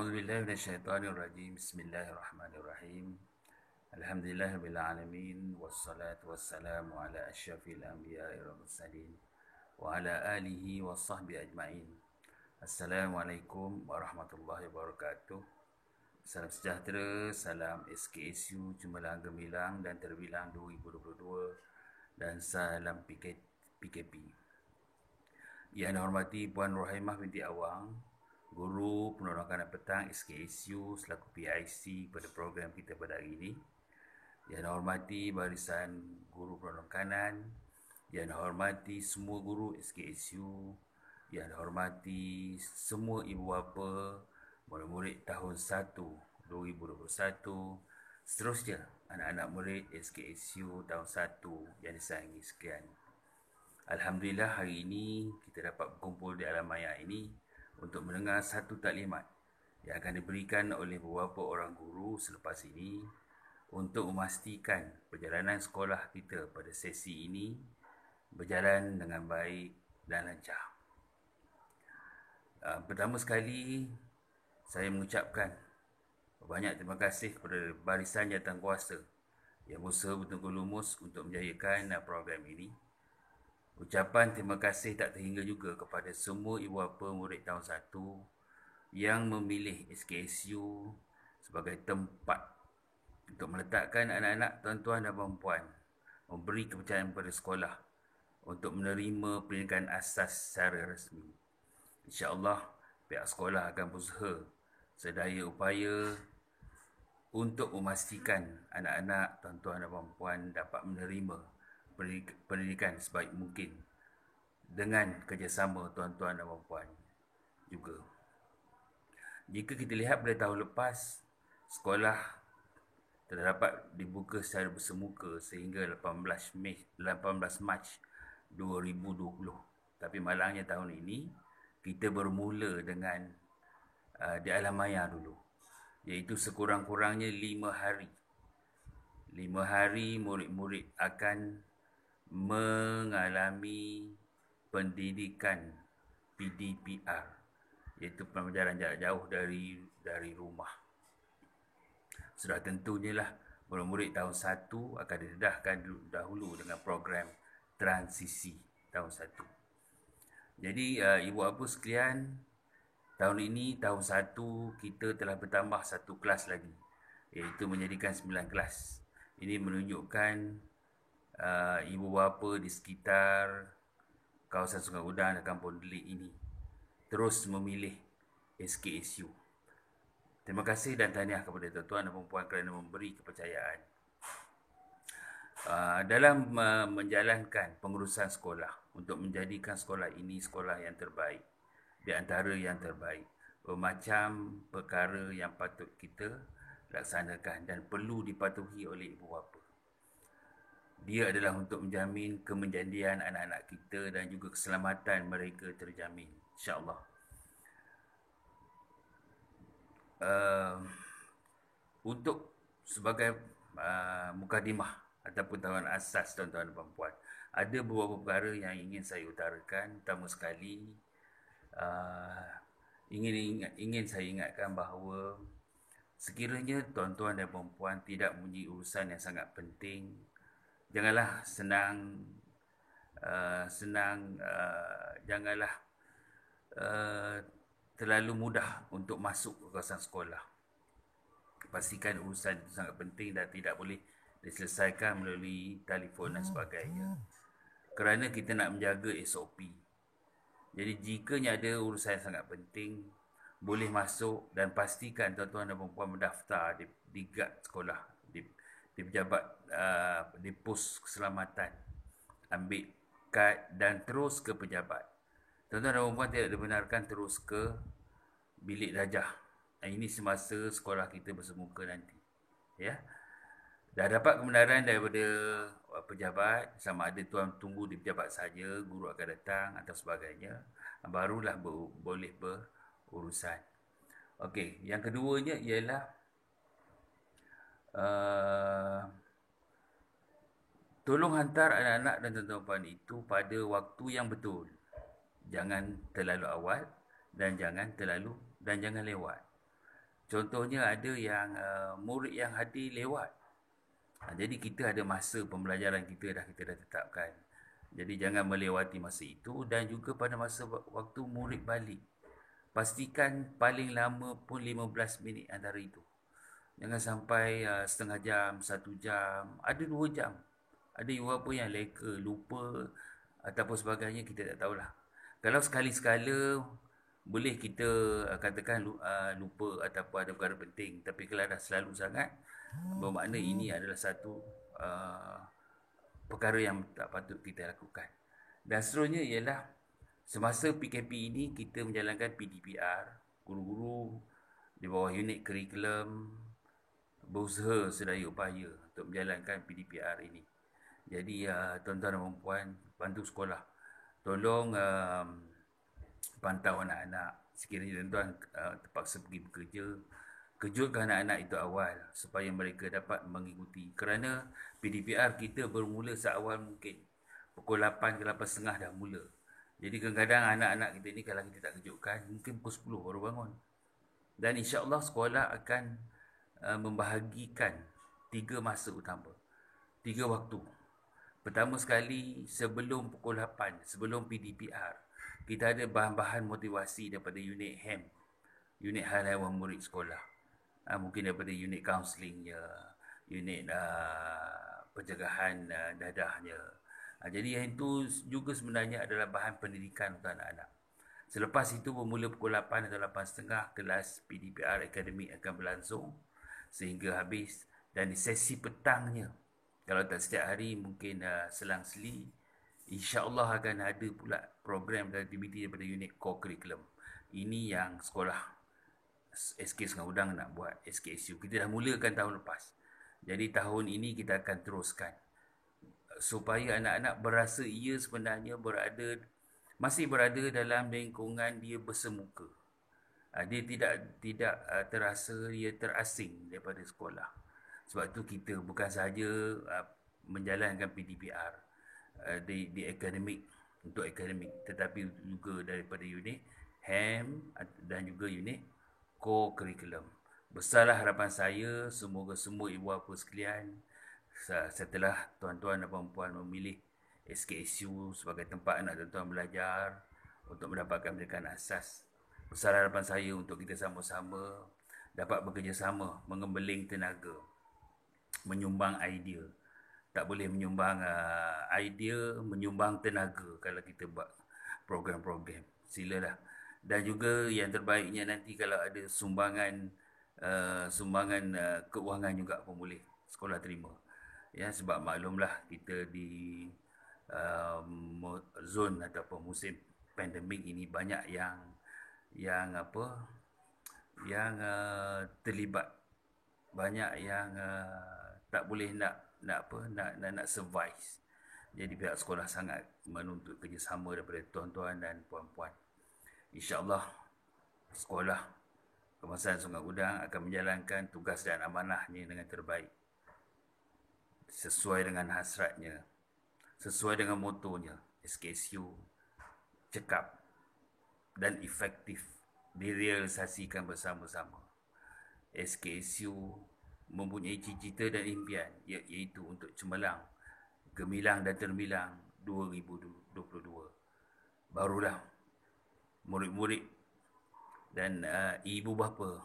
A'udzubillahi minasyaitonirrajim. Bismillahirrahmanirrahim. Alhamdulillahirabbil alamin wassalatu wassalamu ala asyrafil anbiya'i wal mursalin wa ala alihi washabbihi ajmain. Assalamualaikum warahmatullahi wabarakatuh. Salam sejahtera, salam SKSU Cemerlang Gemilang dan Terbilang 2022 dan salam PKP. Yang dihormati Puan Rohaimah binti Awang, Guru Penolong Kanan Petang SKSU selaku PIC pada program kita pada hari ini. Yang dihormati barisan Guru Penolong Kanan, yang dihormati semua guru SKSU, yang dihormati semua ibu bapa, murid-murid tahun 1 2021, seterusnya anak-anak murid SKSU tahun 1 yang disayangi sekian. Alhamdulillah hari ini kita dapat berkumpul di alam maya ini untuk mendengar satu taklimat yang akan diberikan oleh beberapa orang guru selepas ini untuk memastikan perjalanan sekolah kita pada sesi ini berjalan dengan baik dan lancar. Pertama sekali, saya mengucapkan banyak terima kasih kepada barisan jawatankuasa yang berusaha betul-betul lumus untuk menjayakan program ini. Ucapan terima kasih tak terhingga juga kepada semua ibu bapa murid tahun 1 yang memilih SKSU sebagai tempat untuk meletakkan anak-anak tuan-tuan dan puan-puan, memberi kepercayaan kepada sekolah untuk menerima pendidikan asas secara rasmi. InsyaAllah, pihak sekolah akan berusaha sedaya upaya untuk memastikan anak-anak tuan-tuan dan puan-puan dapat menerima pendidikan sebaik mungkin dengan kerjasama tuan-tuan dan puan-puan juga. Jika kita lihat pada tahun lepas, sekolah telah dapat dibuka secara bersemuka sehingga 18 Mac 2020. Tapi malangnya tahun ini, kita bermula dengan di alam maya dulu, iaitu sekurang-kurangnya 5 hari. 5 hari murid-murid akan mengalami pendidikan PDPR, iaitu pembelajaran jarak jauh dari rumah. Sudah tentunya lah murid-murid tahun 1 akan didedahkan dahulu dengan program transisi tahun 1. Jadi ibu bapa sekalian, tahun ini tahun 1 kita telah bertambah satu kelas lagi, iaitu menjadikan 9 kelas. Ini menunjukkan ibu bapa di sekitar kawasan Sungai Udang dan Kampung Delik ini terus memilih SKSU. Terima kasih dan tahniah kepada tuan-tuan dan puan-puan kerana memberi kepercayaan. Dalam menjalankan pengurusan sekolah untuk menjadikan sekolah ini sekolah yang terbaik di antara yang terbaik, bermacam perkara yang patut kita laksanakan dan perlu dipatuhi oleh ibu bapa. Dia adalah untuk menjamin kemenjadian anak-anak kita dan juga keselamatan mereka terjamin, insya-Allah. Untuk sebagai mukadimah ataupun tahunan asas tuan-tuan dan puan-puan, ada beberapa perkara yang ingin saya utarakan. Pertama sekali, ingin saya ingatkan bahawa sekiranya tuan-tuan dan puan-puan tidak mempunyai urusan yang sangat penting, janganlah janganlah terlalu mudah untuk masuk ke kawasan sekolah. Pastikan urusan itu sangat penting dan tidak boleh diselesaikan melalui telefon dan sebagainya, kerana kita nak menjaga SOP. Jadi jikanya ada urusan yang sangat penting, boleh masuk dan pastikan tuan-tuan dan puan-puan mendaftar di guard sekolah, di pejabat, di pos keselamatan, ambil kad dan terus ke pejabat. Tuan-tuan dan puan-puan tidak dibenarkan terus ke bilik darjah. Ini semasa sekolah kita bersemuka nanti, ya. Dah dapat kebenaran daripada pejabat, sama ada tuan tunggu di pejabat saja, guru akan datang atau sebagainya, barulah boleh berurusan. Okey, yang keduanya ialah tolong hantar anak-anak dan tuan-tuan itu pada waktu yang betul. Jangan terlalu awal dan jangan lewat. Contohnya ada yang murid yang hadir lewat. Jadi kita ada masa pembelajaran kita dah tetapkan. Jadi jangan melewati masa itu, dan juga pada masa waktu murid balik, pastikan paling lama pun 15 minit antara itu. Jangan sampai setengah jam, 1 jam, ada 2 jam. Ada juga apa yang leka, lupa ataupun sebagainya, kita tak tahulah. Kalau sekali-sekala boleh kita katakan lupa ataupun ada perkara penting. Tapi kalau dah selalu sangat, bermakna ini adalah satu perkara yang tak patut kita lakukan. Dan seterusnya ialah semasa PKP ini kita menjalankan PDPR. Guru-guru di bawah unit kurikulum berusaha sedaya upaya untuk menjalankan PDPR ini. Jadi tuan-tuan dan puan, bantu sekolah, tolong pantau anak-anak. Sekiranya tuan-tuan terpaksa pergi bekerja, kejutkan anak-anak itu awal supaya mereka dapat mengikuti. Kerana PDPR kita bermula seawal mungkin. Pukul 8 ke 8.30 dah mula. Jadi kadang-kadang anak-anak kita ni kalau kita tak kejutkan, mungkin pukul 10 baru bangun. Dan insya-Allah sekolah akan membahagikan 3 masa utama. 3 waktu. Pertama sekali, sebelum pukul 8, sebelum PDPR, kita ada bahan-bahan motivasi daripada unit HAM, unit hal haiwan murid sekolah. Mungkin daripada unit counselingnya, unit pencegahan dadahnya. Jadi yang itu juga sebenarnya adalah bahan pendidikan untuk anak-anak. Selepas itu bermula pukul 8 atau 8.30, kelas PDPR akademik akan berlangsung sehingga habis. Dan di sesi petangnya, kalau tak setiap hari, mungkin selang-seli, insya-Allah akan ada pula program dan aktiviti daripada unit core curriculum. Ini yang sekolah SK Sungai Udang nak buat, SKSU. Kita dah mulakan tahun lepas. Jadi tahun ini kita akan teruskan supaya anak-anak berasa ia sebenarnya masih berada dalam lingkungan dia bersemuka. Dia tidak terasa dia terasing daripada sekolah. Sebab tu kita bukan sahaja menjalankan PDPR di akademik, untuk akademik, tetapi juga daripada unit HAM dan juga unit core curriculum. Besarlah harapan saya, semoga semua ibu bapa sekalian, setelah tuan-tuan dan puan-puan memilih SKSU sebagai tempat anak tuan-tuan belajar untuk mendapatkan pendidikan asas, besar harapan saya untuk kita sama-sama dapat bekerjasama, mengembeling tenaga, menyumbang idea. Tak boleh menyumbang idea, menyumbang tenaga kalau kita buat program-program. Silalah. Dan juga yang terbaiknya nanti kalau ada sumbangan keuangan juga pun boleh sekolah terima. Ya, sebab maklumlah kita di zon ataupun musim pandemik ini banyak yang terlibat, banyak yang tak boleh nak survive. Jadi pihak sekolah sangat menuntut kerjasama daripada tuan-tuan dan puan-puan. InsyaAllah sekolah Kebangsaan Sungai Udang akan menjalankan tugas dan amanahnya dengan terbaik, sesuai dengan hasratnya, sesuai dengan motonya. SKSU cekap dan efektif direalisasikan bersama-sama. SKSU mempunyai cita-cita dan impian, iaitu untuk cemerlang, gemilang dan terbilang 2022. Barulah murid-murid dan ibu bapa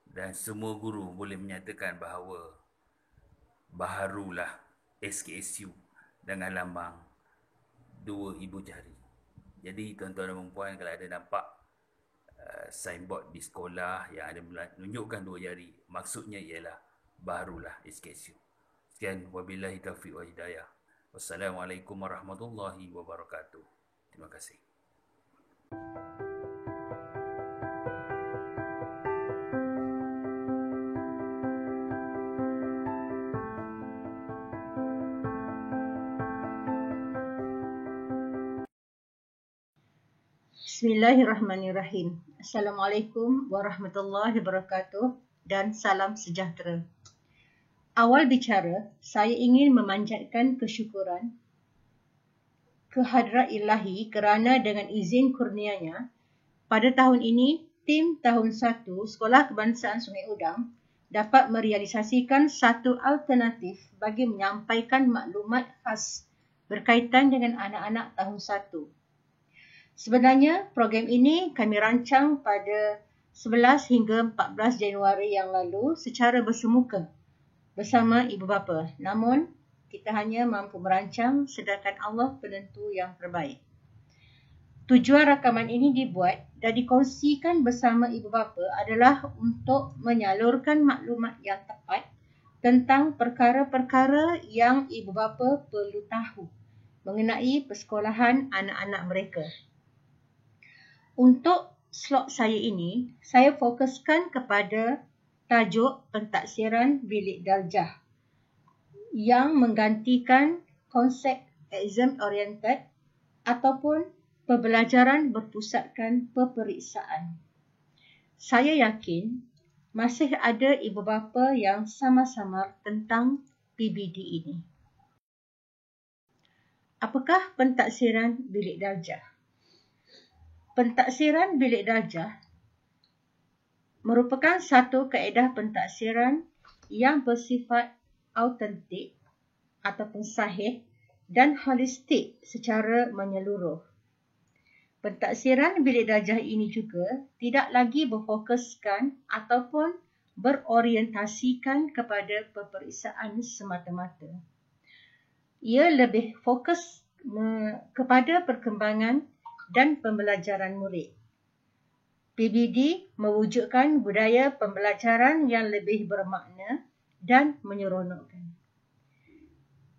dan semua guru boleh menyatakan bahawa baharulah SKSU dengan lambang 2 ibu jari. Jadi tuan-tuan dan puan, kalau ada nampak signboard di sekolah yang ada menunjukkan 2 jari, maksudnya ialah baharulah SKSU. Sekian, wabillahi taufiq wa hidayah. Wassalamualaikum warahmatullahi wabarakatuh. Terima kasih. Bismillahirrahmanirrahim. Assalamualaikum warahmatullahi wabarakatuh dan salam sejahtera. Awal bicara, saya ingin memanjatkan kesyukuran kehadrat Ilahi kerana dengan izin kurnianya, pada tahun ini tim tahun 1 Sekolah Kebangsaan Sungai Udang dapat merealisasikan satu alternatif bagi menyampaikan maklumat khas berkaitan dengan anak-anak tahun 1. Sebenarnya, program ini kami rancang pada 11 hingga 14 Januari yang lalu secara bersemuka bersama ibu bapa. Namun, kita hanya mampu merancang sedangkan Allah penentu yang terbaik. Tujuan rakaman ini dibuat dan dikongsikan bersama ibu bapa adalah untuk menyalurkan maklumat yang tepat tentang perkara-perkara yang ibu bapa perlu tahu mengenai persekolahan anak-anak mereka. Untuk slot saya ini, saya fokuskan kepada tajuk pentaksiran bilik darjah yang menggantikan konsep exam oriented ataupun pembelajaran berpusatkan peperiksaan. Saya yakin masih ada ibu bapa yang samar-samar tentang PBD ini. Apakah pentaksiran bilik darjah? Pentaksiran bilik darjah merupakan satu kaedah pentaksiran yang bersifat autentik ataupun sahih dan holistik secara menyeluruh. Pentaksiran bilik darjah ini juga tidak lagi berfokuskan ataupun berorientasikan kepada peperiksaan semata-mata. Ia lebih fokus kepada perkembangan dan pembelajaran murid. PBD mewujudkan budaya pembelajaran yang lebih bermakna dan menyeronokkan.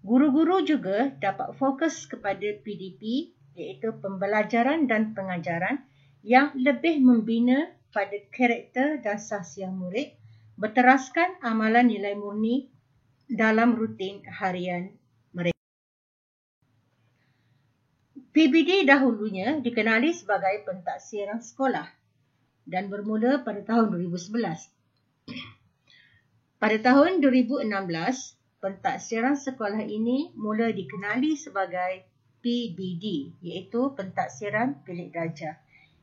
Guru-guru juga dapat fokus kepada PDP iaitu pembelajaran dan pengajaran yang lebih membina pada karakter dan sahsiah murid berteraskan amalan nilai murni dalam rutin harian mereka. PBD dahulunya dikenali sebagai pentaksiran sekolah dan bermula pada tahun 2011. Pada tahun 2016, pentaksiran sekolah ini mula dikenali sebagai PBD iaitu pentaksiran bilik darjah.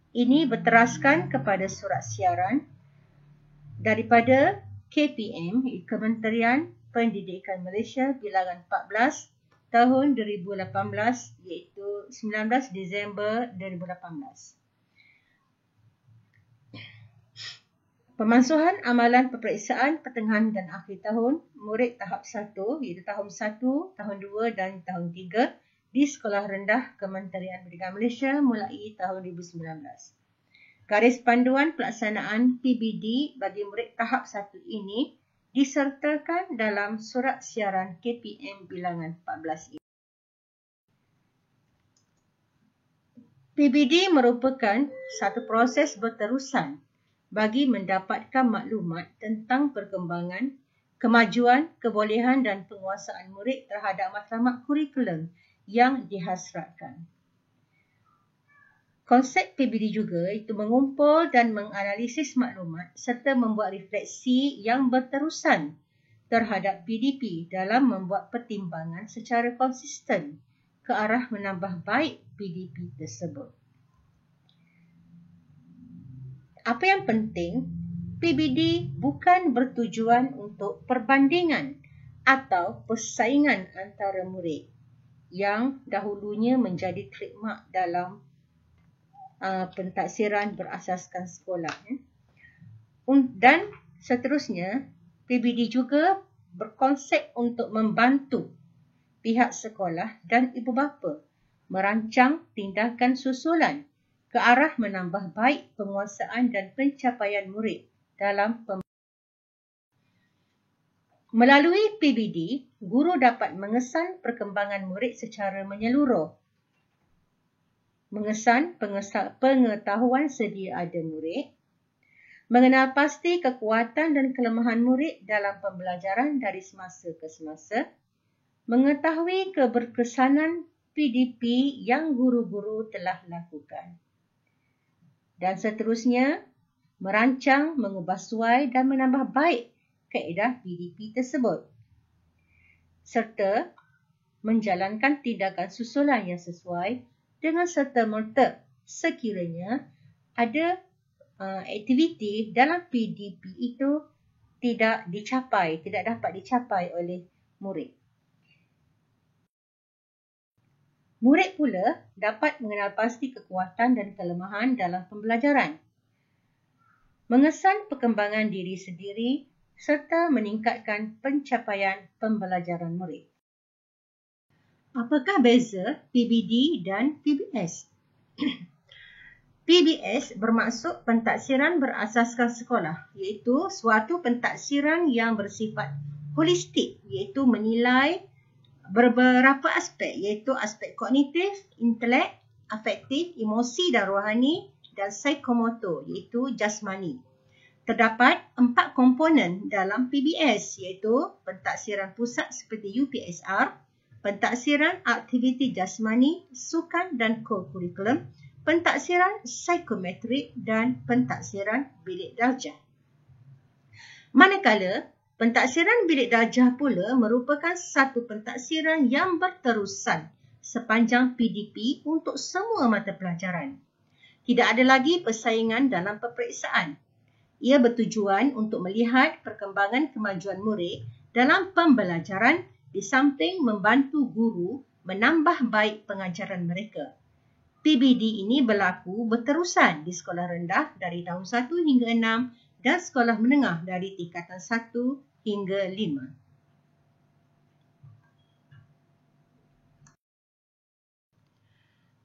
Ini berteraskan kepada surat siaran daripada KPM, Kementerian Pendidikan Malaysia bilangan 14 tahun 2018 iaitu 19 Disember 2018. Pemansuhan amalan peperiksaan pertengahan dan akhir tahun murid tahap 1 iaitu tahun 1, tahun 2 dan tahun 3 di Sekolah Rendah Kementerian Pendidikan Malaysia mulai tahun 2019. Garis panduan pelaksanaan PBD bagi murid tahap 1 ini disertakan dalam surat siaran KPM bilangan 14 ini. PBD merupakan satu proses berterusan bagi mendapatkan maklumat tentang perkembangan, kemajuan, kebolehan dan penguasaan murid terhadap matlamat kurikulum yang dihasratkan. Konsep PBD juga itu mengumpul dan menganalisis maklumat serta membuat refleksi yang berterusan terhadap PDP dalam membuat pertimbangan secara konsisten ke arah menambah baik PDP tersebut. Apa yang penting, PBD bukan bertujuan untuk perbandingan atau persaingan antara murid yang dahulunya menjadi trademark dalam pentaksiran berasaskan sekolah. Dan seterusnya, PBD juga berkonsep untuk membantu pihak sekolah dan ibu bapa merancang tindakan susulan ke arah menambah baik penguasaan dan pencapaian murid dalam Melalui PBD, guru dapat mengesan perkembangan murid secara menyeluruh, mengesan pengetahuan sedia ada murid, mengenal pasti kekuatan dan kelemahan murid dalam pembelajaran dari semasa ke semasa, mengetahui keberkesanan PDP yang guru-guru telah lakukan. Dan seterusnya, merancang, mengubah suai dan menambah baik kaedah PDP tersebut. Serta menjalankan tindakan susulan yang sesuai dengan serta-merta sekiranya ada aktiviti dalam PDP itu tidak dapat dicapai oleh murid. Murid pula dapat mengenal pasti kekuatan dan kelemahan dalam pembelajaran, mengesan perkembangan diri sendiri serta meningkatkan pencapaian pembelajaran murid. Apakah beza PBD dan PBS? PBS bermaksud pentaksiran berasaskan sekolah, iaitu suatu pentaksiran yang bersifat holistik, iaitu menilai beberapa aspek, iaitu aspek kognitif, intelek, afektif, emosi dan rohani dan psikomotor, iaitu jasmani. Terdapat 4 komponen dalam PBS, iaitu pentaksiran pusat seperti UPSR, pentaksiran aktiviti jasmani, sukan dan co-curriculum, pentaksiran psikometrik dan pentaksiran bilik darjah. Manakala pentaksiran bilik darjah pula merupakan satu pentaksiran yang berterusan sepanjang PDP untuk semua mata pelajaran. Tidak ada lagi persaingan dalam peperiksaan. Ia bertujuan untuk melihat perkembangan kemajuan murid dalam pembelajaran di samping membantu guru menambah baik pengajaran mereka. PBD ini berlaku berterusan di sekolah rendah dari tahun 1 hingga 6 dan sekolah menengah dari tingkatan 1 hingga 5.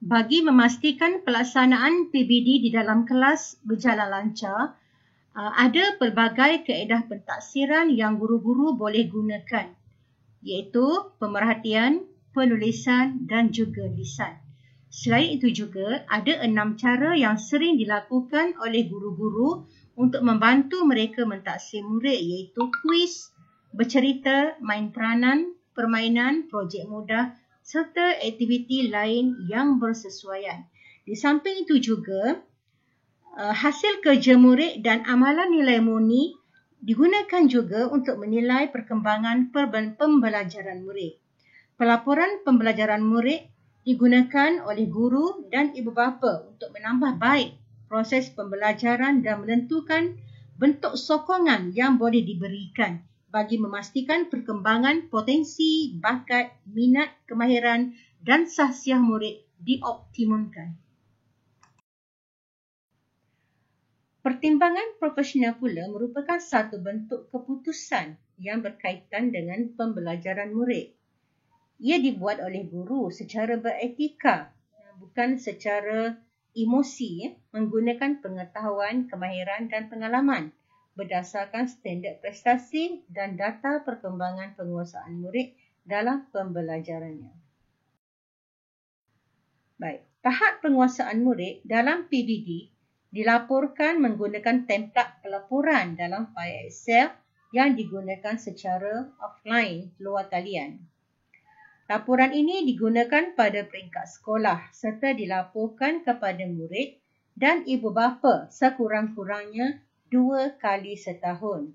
Bagi memastikan pelaksanaan PBD di dalam kelas berjalan lancar, ada pelbagai kaedah pentaksiran yang guru-guru boleh gunakan, iaitu pemerhatian, penulisan dan juga lisan. Selain itu juga, ada 6 cara yang sering dilakukan oleh guru-guru untuk membantu mereka mentaksir murid, iaitu kuis, bercerita, main peranan, permainan, projek mudah serta aktiviti lain yang bersesuaian. Di samping itu juga, hasil kerja murid dan amalan nilai murni digunakan juga untuk menilai perkembangan pembelajaran murid. Pelaporan pembelajaran murid digunakan oleh guru dan ibu bapa untuk menambah baik proses pembelajaran dan menentukan bentuk sokongan yang boleh diberikan bagi memastikan perkembangan potensi, bakat, minat, kemahiran dan sahsiah murid dioptimumkan. Pertimbangan profesional pula merupakan satu bentuk keputusan yang berkaitan dengan pembelajaran murid. Ia dibuat oleh guru secara beretika, bukan secara emosi, menggunakan pengetahuan, kemahiran dan pengalaman berdasarkan standard prestasi dan data perkembangan penguasaan murid dalam pembelajarannya. Baik, tahap penguasaan murid dalam PBD dilaporkan menggunakan template pelaporan dalam fail Excel yang digunakan secara offline luar talian. Laporan ini digunakan pada peringkat sekolah serta dilaporkan kepada murid dan ibu bapa sekurang-kurangnya 2 kali setahun.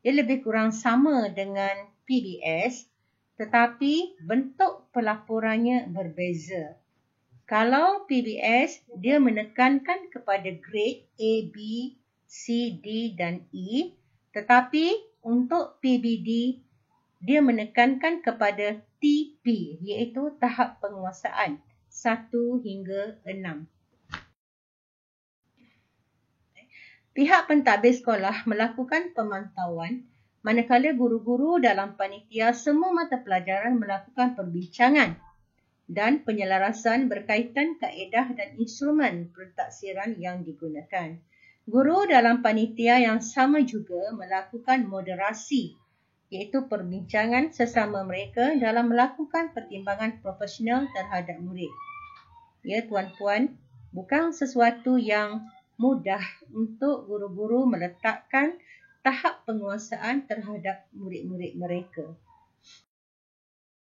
Ia lebih kurang sama dengan PBS, tetapi bentuk pelaporannya berbeza. Kalau PBS, dia menekankan kepada grade A, B, C, D dan E, tetapi untuk PBD, dia menekankan kepada TP, iaitu tahap penguasaan 1 hingga 6. Pihak pentadbir sekolah melakukan pemantauan manakala guru-guru dalam panitia semua mata pelajaran melakukan perbincangan dan penyelarasan berkaitan kaedah dan instrumen pentaksiran yang digunakan. Guru dalam panitia yang sama juga melakukan moderasi, iaitu perbincangan sesama mereka dalam melakukan pertimbangan profesional terhadap murid. Ya tuan-puan, bukan sesuatu yang mudah untuk guru-guru meletakkan tahap penguasaan terhadap murid-murid mereka.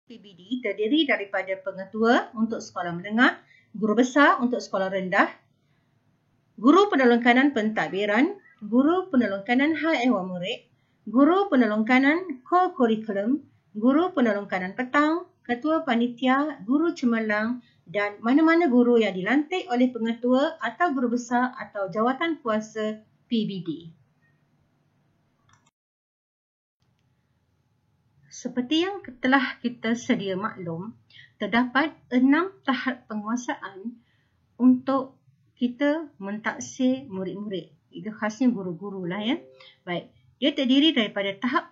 PBD terdiri daripada pengetua untuk sekolah menengah, guru besar untuk sekolah rendah, guru penolong kanan pentadbiran, guru penolong kanan hal ehwal murid, guru penolong kanan co-curriculum, guru penolong kanan petang, ketua panitia, guru cemerlang, dan mana-mana guru yang dilantik oleh pengetua atau guru besar atau jawatan kuasa PBD. Seperti yang telah kita sedia maklum, terdapat 6 tahap penguasaan untuk kita mentaksir murid-murid. Itu khasnya guru-guru lah ya. Baik, dia terdiri daripada tahap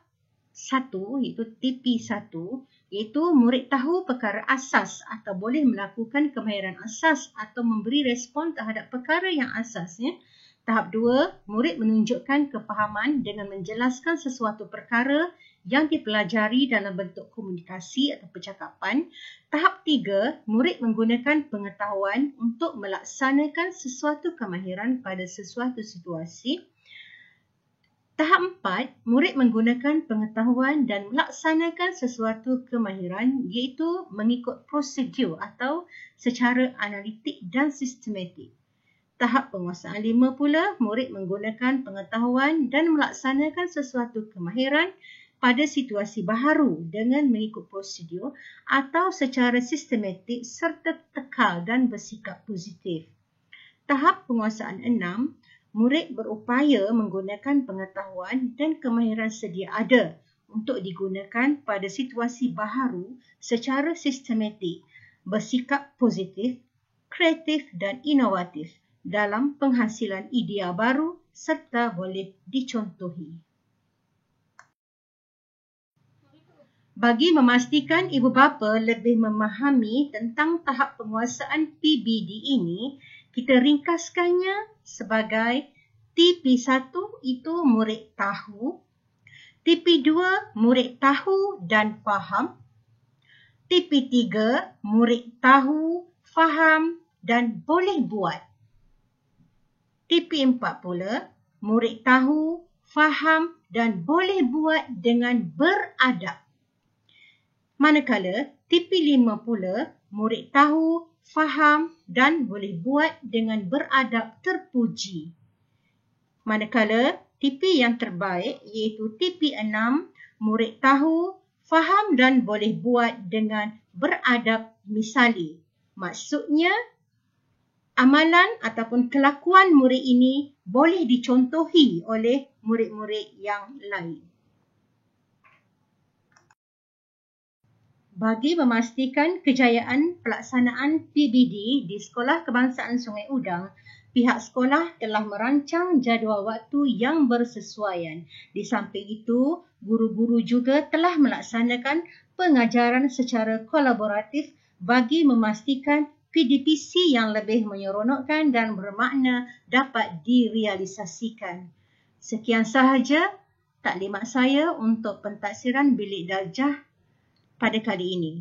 1 iaitu TP1, iaitu murid tahu perkara asas atau boleh melakukan kemahiran asas atau memberi respon terhadap perkara yang asasnya. Tahap 2, murid menunjukkan kefahaman dengan menjelaskan sesuatu perkara yang dipelajari dalam bentuk komunikasi atau percakapan. Tahap 3, murid menggunakan pengetahuan untuk melaksanakan sesuatu kemahiran pada sesuatu situasi. Tahap 4, murid menggunakan pengetahuan dan melaksanakan sesuatu kemahiran iaitu mengikut prosedur atau secara analitik dan sistematik. Tahap penguasaan 5 pula, murid menggunakan pengetahuan dan melaksanakan sesuatu kemahiran pada situasi baharu dengan mengikut prosedur atau secara sistematik serta tekal dan bersikap positif. Tahap penguasaan 6, murid berupaya menggunakan pengetahuan dan kemahiran sedia ada untuk digunakan pada situasi baharu secara sistematik, bersikap positif, kreatif dan inovatif dalam penghasilan idea baru serta boleh dicontohi. Bagi memastikan ibu bapa lebih memahami tentang tahap penguasaan PBD ini, kita ringkaskannya sebagai TP1 itu murid tahu, TP2 murid tahu dan faham, TP3 murid tahu, faham dan boleh buat. TP4 pula murid tahu, faham dan boleh buat dengan beradab. Manakala TP5 pula murid tahu, faham dan boleh buat dengan beradab terpuji. Manakala TP yang terbaik iaitu TP6 murid tahu, faham dan boleh buat dengan beradab misali. Maksudnya amalan ataupun kelakuan murid ini boleh dicontohi oleh murid-murid yang lain. Bagi memastikan kejayaan pelaksanaan PBD di Sekolah Kebangsaan Sungai Udang, pihak sekolah telah merancang jadual waktu yang bersesuaian. Di samping itu, guru-guru juga telah melaksanakan pengajaran secara kolaboratif bagi memastikan PDPC yang lebih menyeronokkan dan bermakna dapat direalisasikan. Sekian sahaja taklimat saya untuk pentaksiran bilik darjah pada kali ini.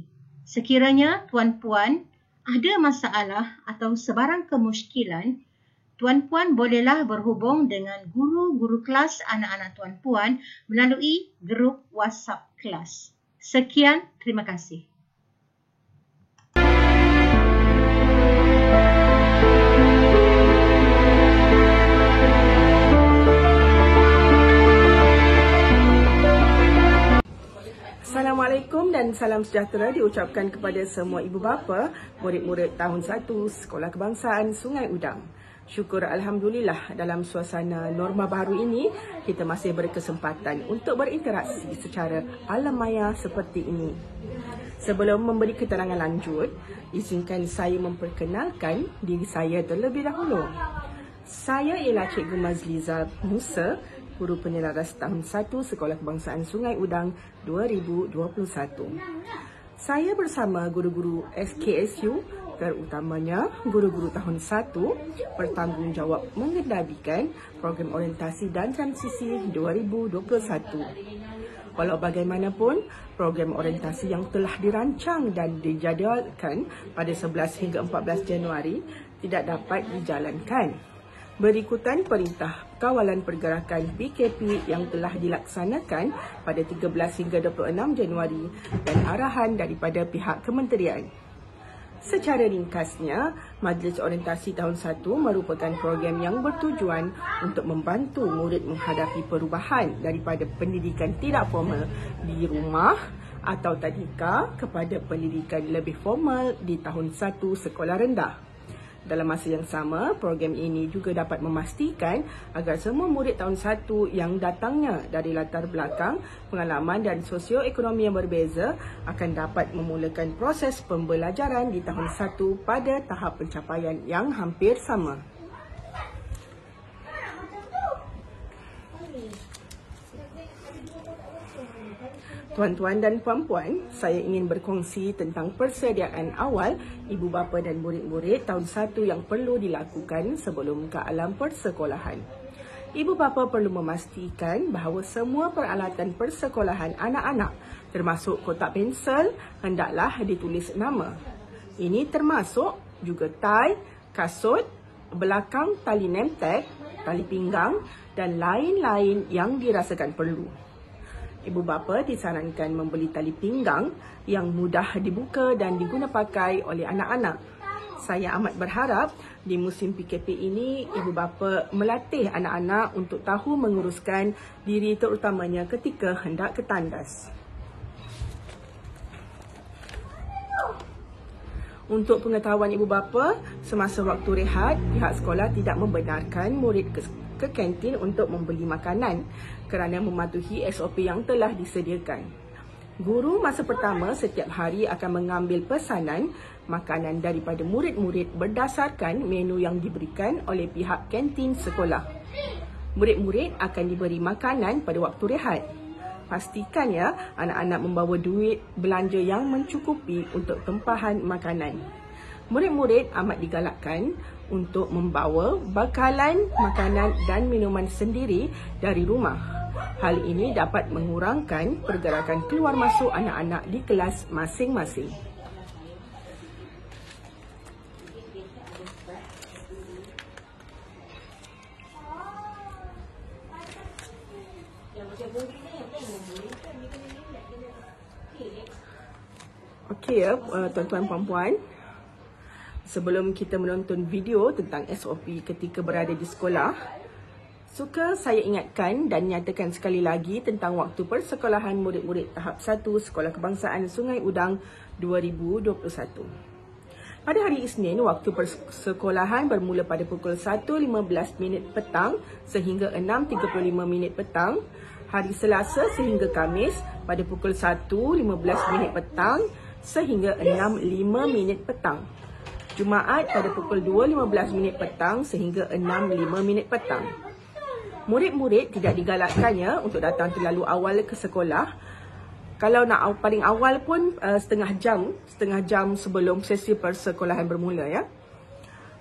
Sekiranya tuan-puan ada masalah atau sebarang kemusykilan, tuan-puan bolehlah berhubung dengan guru-guru kelas anak-anak tuan-puan melalui grup WhatsApp kelas. Sekian, terima kasih. Assalamualaikum dan salam sejahtera diucapkan kepada semua ibu bapa, murid-murid tahun 1 Sekolah Kebangsaan Sungai Udang. Syukur Alhamdulillah dalam suasana norma baru ini, kita masih berkesempatan untuk berinteraksi secara alam maya seperti ini. Sebelum memberi keterangan lanjut, izinkan saya memperkenalkan diri saya terlebih dahulu. Saya ialah Cikgu Mazliza Musa, Guru Penyelaras tahun 1 Sekolah Kebangsaan Sungai Udang 2021. Saya bersama guru-guru SKSU, terutamanya guru-guru tahun 1, bertanggungjawab mengendalikan program orientasi dan transisi 2021. Walau bagaimanapun, program orientasi yang telah dirancang dan dijadualkan pada 11 hingga 14 Januari tidak dapat dijalankan. Berikutan Perintah Kawalan Pergerakan PKP yang telah dilaksanakan pada 13 hingga 26 Januari dan arahan daripada pihak kementerian. Secara ringkasnya, Majlis Orientasi tahun 1 merupakan program yang bertujuan untuk membantu murid menghadapi perubahan daripada pendidikan tidak formal di rumah atau tadika kepada pendidikan lebih formal di tahun 1 sekolah rendah. Dalam masa yang sama, program ini juga dapat memastikan agar semua murid tahun 1 yang datangnya dari latar belakang, pengalaman dan sosioekonomi yang berbeza akan dapat memulakan proses pembelajaran di tahun 1 pada tahap pencapaian yang hampir sama. Tuan-tuan dan puan-puan, saya ingin berkongsi tentang persediaan awal ibu bapa dan murid-murid tahun 1 yang perlu dilakukan sebelum ke alam persekolahan. Ibu bapa perlu memastikan bahawa semua peralatan persekolahan anak-anak, termasuk kotak pensel, hendaklah ditulis nama. Ini termasuk juga tai, kasut, belakang tali name tag, tali pinggang dan lain-lain yang dirasakan perlu. Ibu bapa disarankan membeli tali pinggang yang mudah dibuka dan diguna pakai oleh anak-anak. Saya amat berharap di musim PKP ini ibu bapa melatih anak-anak untuk tahu menguruskan diri terutamanya ketika hendak ke tandas. Untuk pengetahuan ibu bapa, semasa waktu rehat, pihak sekolah tidak membenarkan murid ke kantin untuk membeli makanan kerana mematuhi SOP yang telah disediakan. Guru masa pertama setiap hari akan mengambil pesanan makanan daripada murid-murid berdasarkan menu yang diberikan oleh pihak kantin sekolah. Murid-murid akan diberi makanan pada waktu rehat. Pastikan ya, anak-anak membawa duit belanja yang mencukupi untuk tempahan makanan. Murid-murid amat digalakkan untuk membawa bekalan makanan dan minuman sendiri dari rumah. Hal ini dapat mengurangkan pergerakan keluar masuk anak-anak di kelas masing-masing. Okey ya, tuan-tuan puan-puan. Sebelum kita menonton video tentang SOP ketika berada di sekolah, suka saya ingatkan dan nyatakan sekali lagi tentang waktu persekolahan murid-murid tahap 1 Sekolah Kebangsaan Sungai Udang 2021. Pada hari Isnin, waktu persekolahan bermula pada pukul 1.15 petang sehingga 6.35 petang. Hari Selasa sehingga Khamis pada pukul 1.15 petang sehingga 6.05 petang. Jumaat pada pukul 2.15 petang sehingga 6.05 petang. Murid-murid tidak digalakkannya untuk datang terlalu awal ke sekolah. Kalau nak paling awal pun setengah jam sebelum sesi persekolahan bermula ya.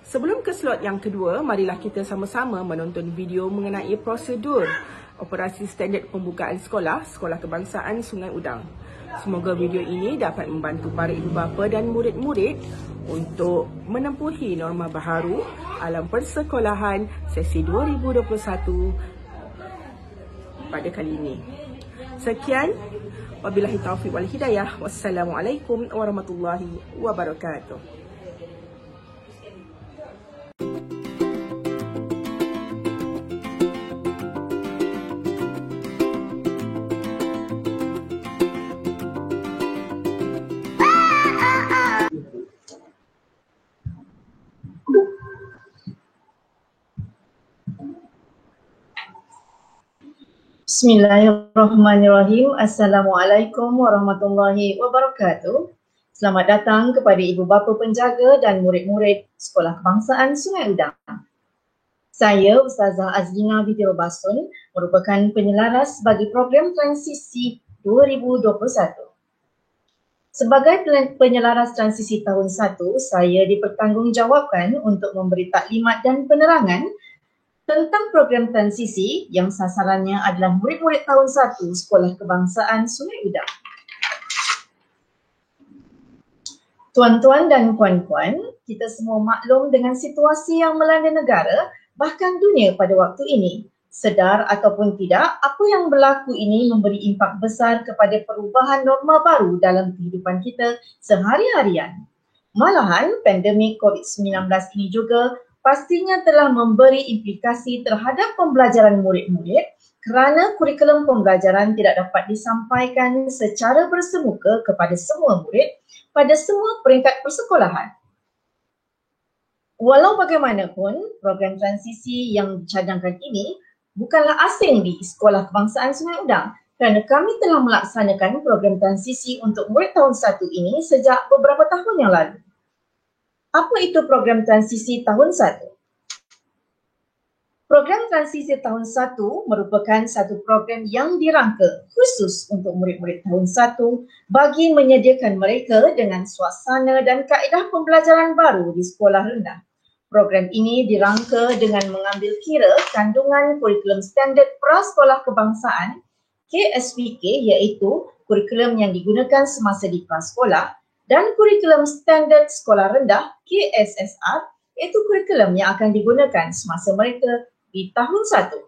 Sebelum ke slot yang kedua, marilah kita sama-sama menonton video mengenai prosedur operasi standard pembukaan sekolah Kebangsaan Sungai Udang. Semoga video ini dapat membantu para ibu bapa dan murid-murid untuk menempuhi norma baharu alam persekolahan sesi 2021 pada kali ini. Sekian, wabillahi taufiq wal hidayah. Wassalamualaikum warahmatullahi wabarakatuh. Bismillahirrahmanirrahim. Assalamualaikum warahmatullahi wabarakatuh. Selamat datang kepada ibu bapa penjaga dan murid-murid Sekolah Kebangsaan Sungai Udang. Saya Ustazah Azlina binti Robasun merupakan penyelaras bagi program transisi 2021. Sebagai penyelaras transisi tahun 1, saya dipertanggungjawabkan untuk memberi taklimat dan penerangan tentang program transisi yang sasarannya adalah murid-murid tahun 1 Sekolah Kebangsaan Sungai Udang. Tuan-tuan dan puan-puan, kita semua maklum dengan situasi yang melanda negara, bahkan dunia pada waktu ini. Sedar ataupun tidak, apa yang berlaku ini memberi impak besar kepada perubahan norma baru dalam kehidupan kita sehari-harian. Malahan, pandemik COVID-19 ini juga pastinya telah memberi implikasi terhadap pembelajaran murid-murid kerana kurikulum pembelajaran tidak dapat disampaikan secara bersemuka kepada semua murid pada semua peringkat persekolahan. Walau bagaimanapun, program transisi yang dicadangkan ini bukanlah asing di Sekolah Kebangsaan Sungai Udang kerana kami telah melaksanakan program transisi untuk murid tahun 1 ini sejak beberapa tahun yang lalu. Apa itu program transisi tahun 1? Program transisi tahun 1 merupakan satu program yang dirangka khusus untuk murid-murid tahun 1 bagi menyediakan mereka dengan suasana dan kaedah pembelajaran baru di sekolah rendah. Program ini dirangka dengan mengambil kira kandungan kurikulum standard prasekolah kebangsaan KSPK iaitu kurikulum yang digunakan semasa di prasekolah dan kurikulum standard sekolah rendah KSSR iaitu kurikulum yang akan digunakan semasa mereka di tahun 1.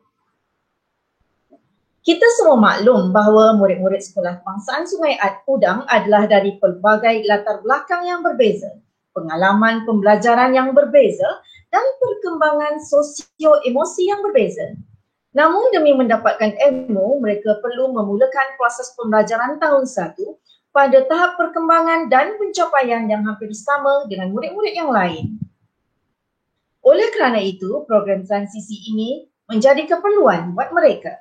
Kita semua maklum bahawa murid-murid Sekolah Kebangsaan Sungai Udang adalah dari pelbagai latar belakang yang berbeza, pengalaman pembelajaran yang berbeza dan perkembangan sosio-emosi yang berbeza. Namun demi mendapatkan ilmu, mereka perlu memulakan proses pembelajaran tahun 1 pada tahap perkembangan dan pencapaian yang hampir sama dengan murid-murid yang lain. Oleh kerana itu, program transisi ini menjadi keperluan buat mereka.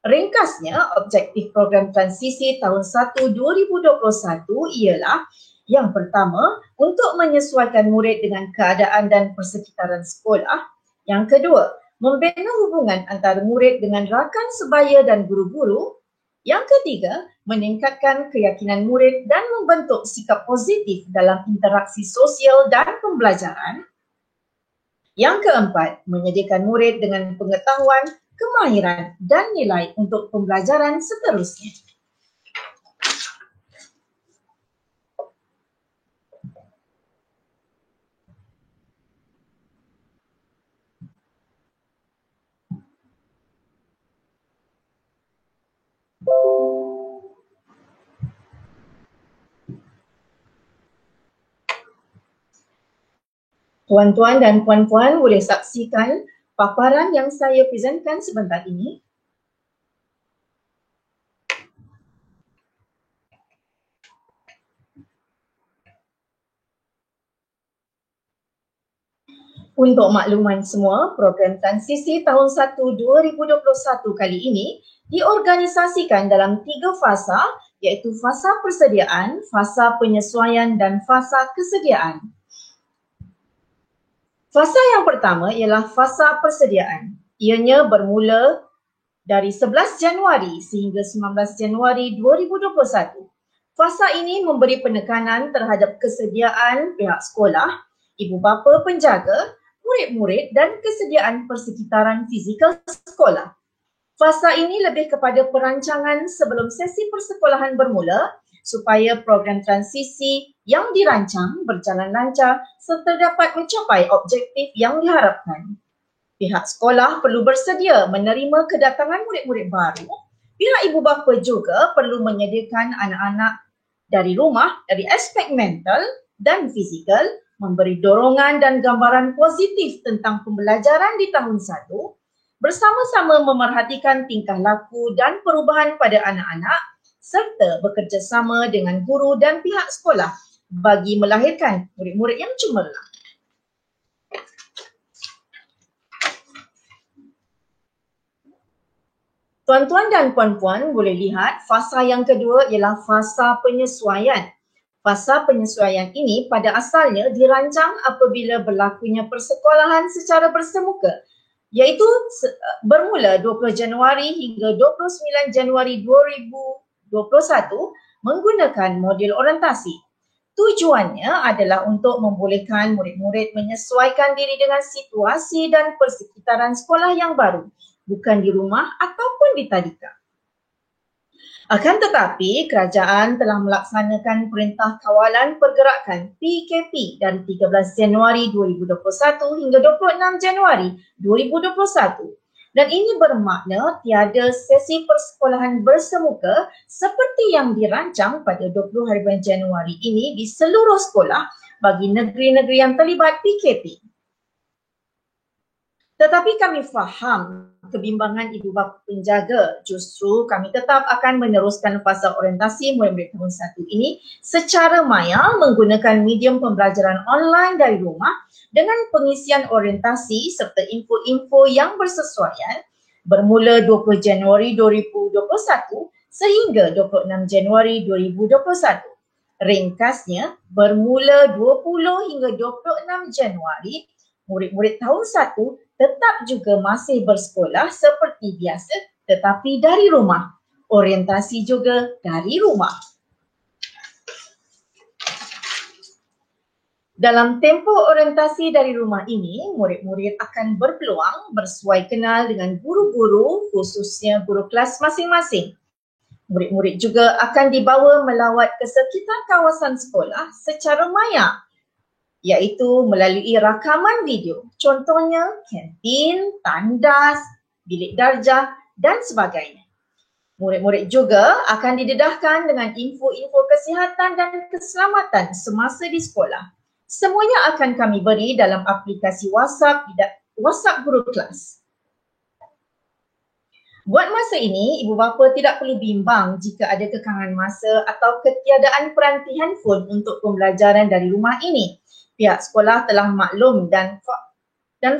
Ringkasnya, objektif program transisi tahun 1 2021 ialah yang pertama, untuk menyesuaikan murid dengan keadaan dan persekitaran sekolah. Yang kedua, membina hubungan antara murid dengan rakan sebaya dan guru-guru. Yang ketiga, meningkatkan keyakinan murid dan membentuk sikap positif dalam interaksi sosial dan pembelajaran. Yang keempat, menyediakan murid dengan pengetahuan, kemahiran dan nilai untuk pembelajaran seterusnya. Tuan-tuan dan puan-puan boleh saksikan paparan yang saya presentkan sebentar ini. Untuk makluman semua, program transisi tahun 1 2021 kali ini diorganisasikan dalam 3 fasa iaitu fasa persediaan, fasa penyesuaian dan fasa kesediaan. Fasa yang pertama ialah fasa persediaan. Ianya bermula dari 11 Januari sehingga 19 Januari 2021. Fasa ini memberi penekanan terhadap kesediaan pihak sekolah, ibu bapa penjaga, murid-murid dan kesediaan persekitaran fizikal sekolah. Fasa ini lebih kepada perancangan sebelum sesi persekolahan bermula supaya program transisi yang dirancang berjalan lancar serta dapat mencapai objektif yang diharapkan. Pihak sekolah perlu bersedia menerima kedatangan murid-murid baru. Pihak ibu bapa juga perlu menyediakan anak-anak dari rumah dari aspek mental dan fizikal, memberi dorongan dan gambaran positif tentang pembelajaran di tahun 1, bersama-sama memerhatikan tingkah laku dan perubahan pada anak-anak serta bekerjasama dengan guru dan pihak sekolah bagi melahirkan murid-murid yang cemerlang. Tuan-tuan dan puan-puan boleh lihat fasa yang kedua ialah fasa penyesuaian. Fasa penyesuaian ini pada asalnya dirancang apabila berlakunya persekolahan secara bersemuka, iaitu bermula 20 Januari hingga 29 Januari 2021 menggunakan model orientasi. Tujuannya adalah untuk membolehkan murid-murid menyesuaikan diri dengan situasi dan persekitaran sekolah yang baru, bukan di rumah ataupun di tadika. Akan tetapi, kerajaan telah melaksanakan Perintah Kawalan Pergerakan PKP dari 13 Januari 2021 hingga 26 Januari 2021. Dan ini bermakna tiada sesi persekolahan bersemuka seperti yang dirancang pada 20 hari bulan Januari ini di seluruh sekolah bagi negeri-negeri yang terlibat PKP. Tetapi kami faham kebimbangan ibu bapa penjaga. Justru kami tetap akan meneruskan fasa orientasi murid-murid tahun 1 ini secara maya menggunakan medium pembelajaran online dari rumah dengan pengisian orientasi serta info-info yang bersesuaian bermula 20 Januari 2021 sehingga 26 Januari 2021. Ringkasnya, bermula 20 hingga 26 Januari, murid-murid tahun 1 tetap juga masih bersekolah seperti biasa tetapi dari rumah. Orientasi juga dari rumah. Dalam tempoh orientasi dari rumah ini, murid-murid akan berpeluang bersuai kenal dengan guru-guru, khususnya guru kelas masing-masing. Murid-murid juga akan dibawa melawat ke sekitar kawasan sekolah secara maya, iaitu melalui rakaman video. Contohnya kantin, tandas, bilik darjah dan sebagainya. Murid-murid juga akan didedahkan dengan info-info kesihatan dan keselamatan semasa di sekolah. Semuanya akan kami beri dalam aplikasi WhatsApp guru kelas. Buat masa ini, ibu bapa tidak perlu bimbang jika ada kekangan masa atau ketiadaan peranti handphone untuk pembelajaran dari rumah ini. Pihak sekolah telah maklum dan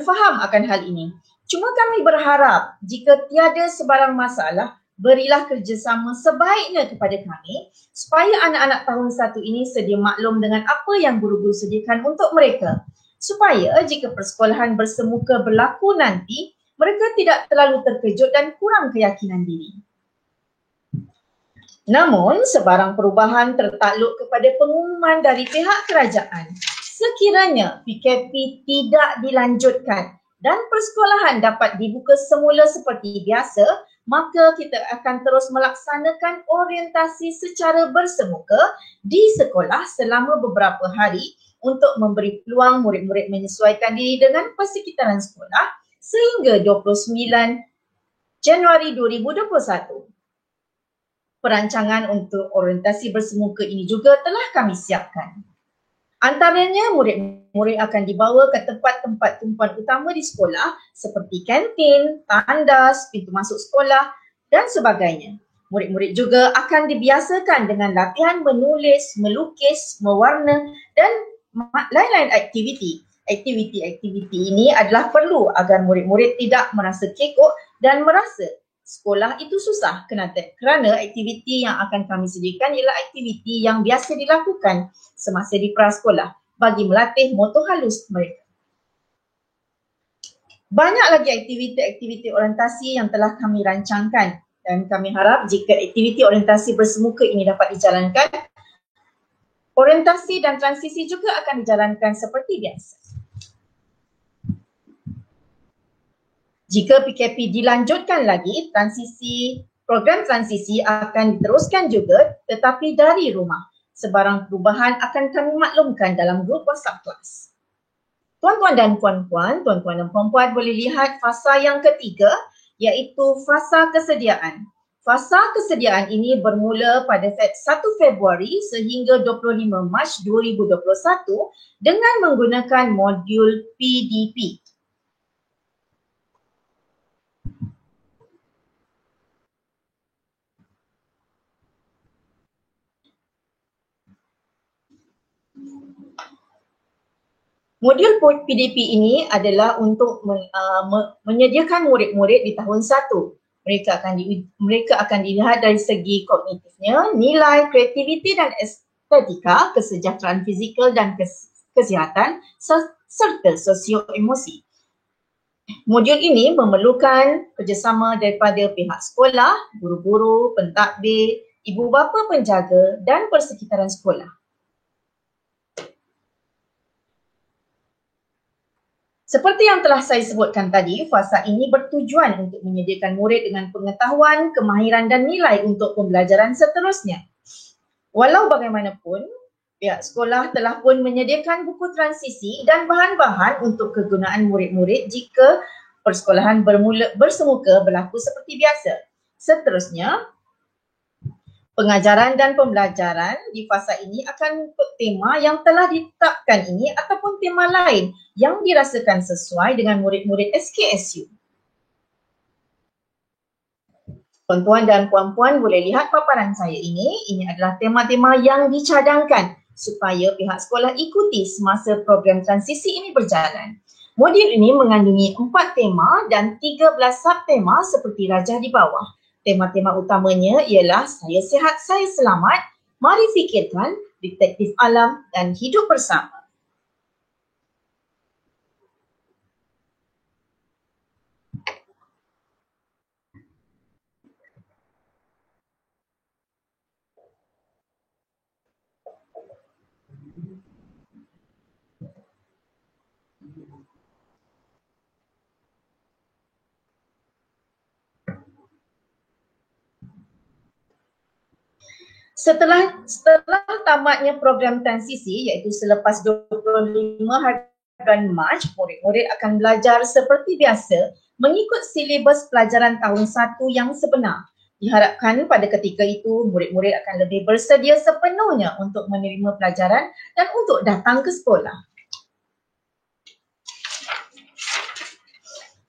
faham akan hal ini. Cuma kami berharap jika tiada sebarang masalah, berilah kerjasama sebaiknya kepada kami supaya anak-anak tahun 1 ini sedia maklum dengan apa yang guru-guru sediakan untuk mereka. Supaya jika persekolahan bersemuka berlaku nanti, mereka tidak terlalu terkejut dan kurang keyakinan diri. Namun, sebarang perubahan tertakluk kepada pengumuman dari pihak kerajaan. Sekiranya PKP tidak dilanjutkan dan persekolahan dapat dibuka semula seperti biasa, maka kita akan terus melaksanakan orientasi secara bersemuka di sekolah selama beberapa hari untuk memberi peluang murid-murid menyesuaikan diri dengan persekitaran sekolah sehingga 29 Januari 2021. Perancangan untuk orientasi bersemuka ini juga telah kami siapkan. Antaranya, murid-murid akan dibawa ke tempat-tempat tumpuan utama di sekolah seperti kantin, tandas, pintu masuk sekolah dan sebagainya. Murid-murid juga akan dibiasakan dengan latihan menulis, melukis, mewarna dan lain-lain aktiviti. Aktiviti-aktiviti ini adalah perlu agar murid-murid tidak merasa kekok dan merasa sekolah itu susah kerana aktiviti yang akan kami sediakan ialah aktiviti yang biasa dilakukan semasa di prasekolah bagi melatih motor halus mereka. Banyak lagi aktiviti-aktiviti orientasi yang telah kami rancangkan dan kami harap jika aktiviti orientasi bersemuka ini dapat dijalankan, orientasi dan transisi juga akan dijalankan seperti biasa. Jika PKP dilanjutkan lagi, program transisi akan diteruskan juga tetapi dari rumah. Sebarang perubahan akan kami maklumkan dalam grup WhatsApp kelas. Tuan-tuan dan puan-puan boleh lihat fasa yang ketiga iaitu fasa kesediaan. Fasa kesediaan ini bermula pada 1 Februari sehingga 25 Mac 2021 dengan menggunakan modul PDP. Modul PDP ini adalah untuk menyediakan murid-murid di tahun 1. Mereka akan dilihat dari segi kognitifnya, nilai, kreativiti dan estetika, kesejahteraan fizikal dan kesihatan serta sosio-emosi. Modul ini memerlukan kerjasama daripada pihak sekolah, guru-guru, pentadbir, ibu bapa penjaga dan persekitaran sekolah. Seperti yang telah saya sebutkan tadi, fasa ini bertujuan untuk menyediakan murid dengan pengetahuan, kemahiran dan nilai untuk pembelajaran seterusnya. Walau bagaimanapun, pihak sekolah telah pun menyediakan buku transisi dan bahan-bahan untuk kegunaan murid-murid jika persekolahan bersemuka berlaku seperti biasa. Seterusnya, Pengajaran dan pembelajaran di fasa ini akan mengikut tema yang telah ditetapkan ini ataupun tema lain yang dirasakan sesuai dengan murid-murid SKSU. Tuan-tuan dan puan-puan boleh lihat paparan saya ini adalah tema-tema yang dicadangkan supaya pihak sekolah ikuti semasa program transisi ini berjalan. Modul ini mengandungi 4 tema dan 13 subtema seperti rajah di bawah. Tema-tema utamanya ialah saya sihat, saya selamat, mari fikirkan, detektif alam dan hidup bersama. Setelah tamatnya program transisi iaitu selepas 25 hari bulan Mac, murid-murid akan belajar seperti biasa mengikut silibus pelajaran tahun 1 yang sebenar. Diharapkan pada ketika itu murid-murid akan lebih bersedia sepenuhnya untuk menerima pelajaran dan untuk datang ke sekolah.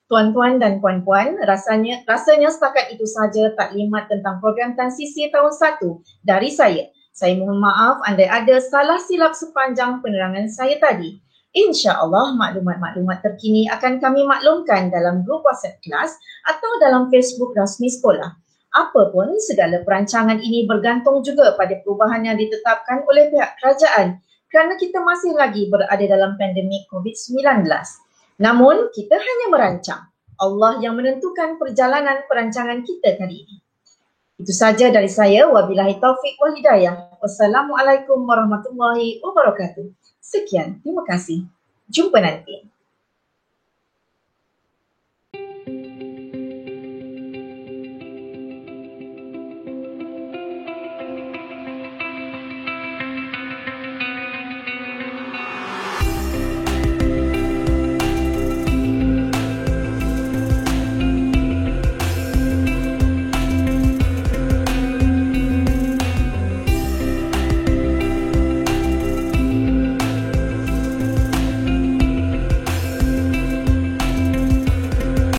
Tuan-tuan dan puan-puan, rasanya setakat itu sahaja taklimat tentang program transisi tahun 1 dari saya. Saya mohon maaf andai ada salah silap sepanjang penerangan saya tadi. InsyaAllah maklumat-maklumat terkini akan kami maklumkan dalam grup WhatsApp kelas atau dalam Facebook rasmi sekolah. Apapun, segala perancangan ini bergantung juga pada perubahan yang ditetapkan oleh pihak kerajaan kerana kita masih lagi berada dalam pandemik COVID-19. Namun, kita hanya merancang. Allah yang menentukan perjalanan perancangan kita kali ini. Itu saja dari saya. Wabillahi taufiq wal hidayah. Wassalamualaikum warahmatullahi wabarakatuh. Sekian, terima kasih. Jumpa nanti.